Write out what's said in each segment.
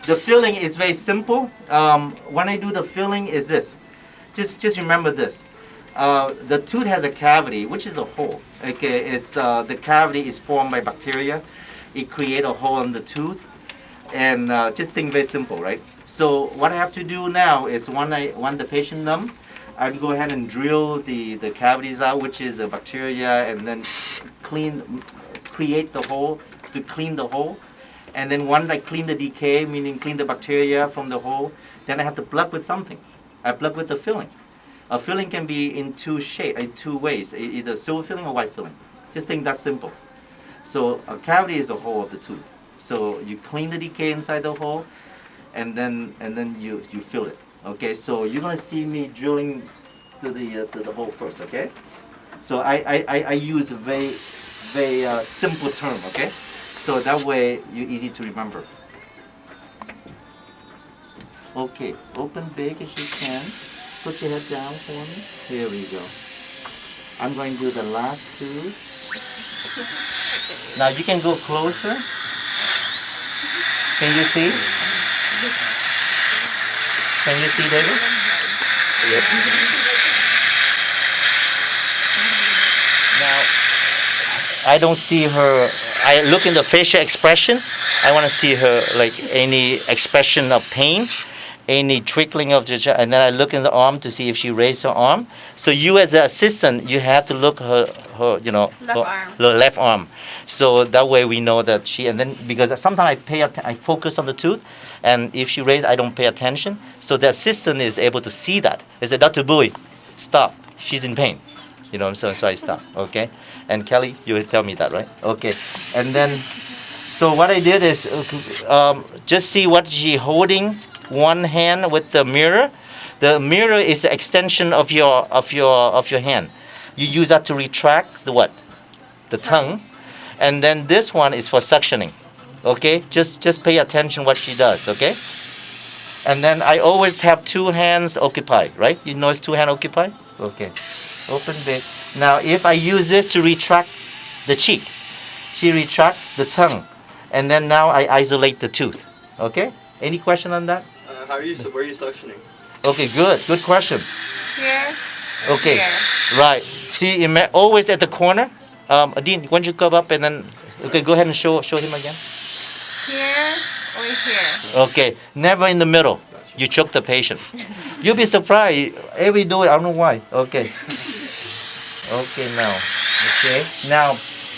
The filling is very simple. When I do the filling is this. Just remember this. The tooth has a cavity, which is a hole. Okay, the cavity is formed by bacteria. It creates a hole in the tooth, and just think very simple, right? So what I have to do now is when the patient numb, I go ahead and drill the cavities out, which is the bacteria, and then create the hole to clean the hole. And then once I clean the decay, meaning clean the bacteria from the hole, then I have to plug with something. I plug with the filling. A filling can be in two ways, either silver filling or white filling. Just think that's simple. So a cavity is the hole of the tooth. So you clean the decay inside the hole, and then you fill it. Okay, so you're gonna see me drilling to the hole first. Okay, so I use a very simple term. Okay, so that way you're easy to remember. Okay, open big as you can. Put your head down for me. Here we go. I'm going to do the last two. Now you can go closer. Can you see? Can you see, David? Yep. Now, I don't see her. I look in the facial expression. I want to see her like any expression of pain, any trickling of the, and then I look in the arm to see if she raised her arm. So you as the assistant, you have to look her left arm. So that way we know that she, and then because sometimes I focus on the tooth, and if she raised, I don't pay attention. So the assistant is able to see that. They say, Dr. Bowie, stop. She's in pain. You know, so I stop. Okay. And Kelly, you will tell me that, right? Okay. And then, so what I did is just see what she holding. One hand with the mirror. The mirror is the extension of your hand. You use that to retract the what? The tongue. And then this one is for suctioning. Okay? Just pay attention what she does, okay? And then I always have two hands occupied, right? You notice two hands occupied? Okay. Open big. Now if I use this to retract the cheek, she retracts the tongue. And then now I isolate the tooth. Okay? Any question on that? Where are you suctioning? Okay, good question. Here. Okay, Here. right. See, always at the corner. Dean, why don't you come up and then, okay, go ahead and show him again. Here or here? Okay, never in the middle. You choke the patient. You'll be surprised. Every do it, I don't know why. Okay. Okay, now. Okay, now,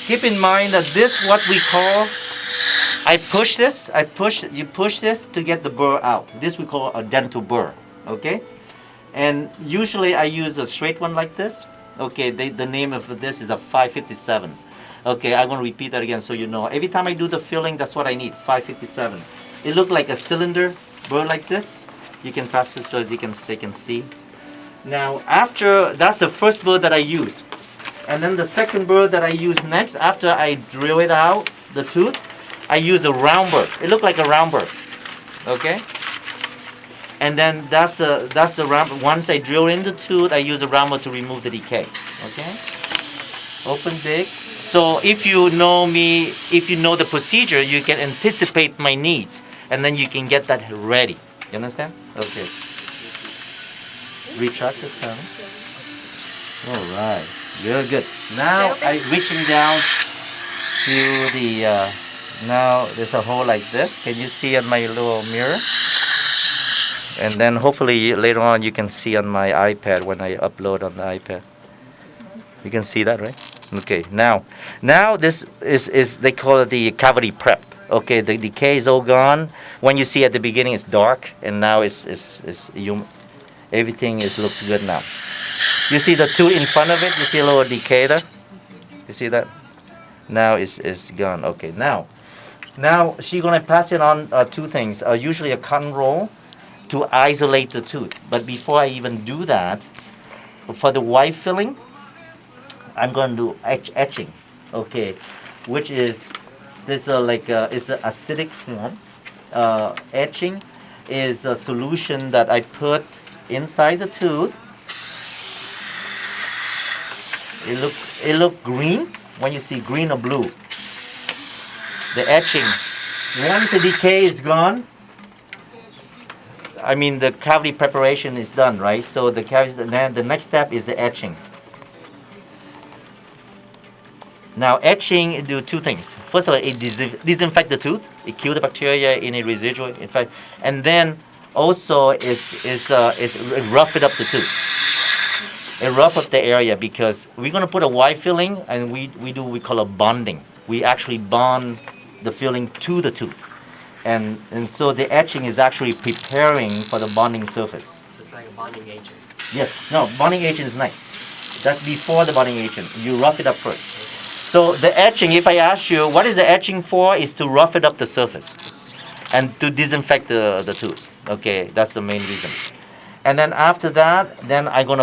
keep in mind that this what we call, you push this to get the burr out. This we call a dental burr, okay? And usually I use a straight one like this. Okay, the name of this is a 557. Okay, I'm gonna repeat that again so you know. Every time I do the filling, that's what I need, 557. It looks like a cylinder burr like this. You can pass this so they can see. Now, that's the first burr that I use. And then the second burr that I use next, after I drill it out, the tooth, I use a round burr. It looks like a round burr, okay? And then that's a round. Once I drill in the tooth, I use a round burr to remove the decay, okay? Open big. So if you know me, if you know the procedure, you can anticipate my needs, and then you can get that ready. You understand? Okay. Retract the tongue. All right. Very good. Now I'm reaching down to the. Now there's a hole like this. Can you see on my little mirror? And then hopefully later on you can see on my iPad when I upload on the iPad. You can see that, right? Okay. Now this is they call it the cavity prep. Okay, the decay is all gone. When you see at the beginning it's dark, and now everything looks good now. You see the tooth in front of it. You see a little decay there. You see that? Now it's gone. Okay. Now she's gonna pass it on two things. Usually a cotton roll to isolate the tooth. But before I even do that, for the white filling, I'm going to do etching. Okay, which is it's an acidic form. Etching is a solution that I put inside the tooth. It look green when you see green or blue. The etching, once the decay is gone, I mean, the cavity preparation is done, right? So the cavity, then the next step is the etching. Now, etching do two things. First of all, it disinfect the tooth. It kills the bacteria, any residual infection, and then also it rough it up the tooth. It rough up the area because we're gonna put a white filling, and we do what we call a bonding. We actually bond the filling to the tooth, and so the etching is actually preparing for the bonding surface. So it's like a bonding agent. Yes. No, bonding agent is next. That's before the bonding agent. You rough it up first. So the etching, if I ask you, what is the etching for? Is to rough it up the surface and to disinfect the tooth. Okay, that's the main reason. And then after that, then I'm gonna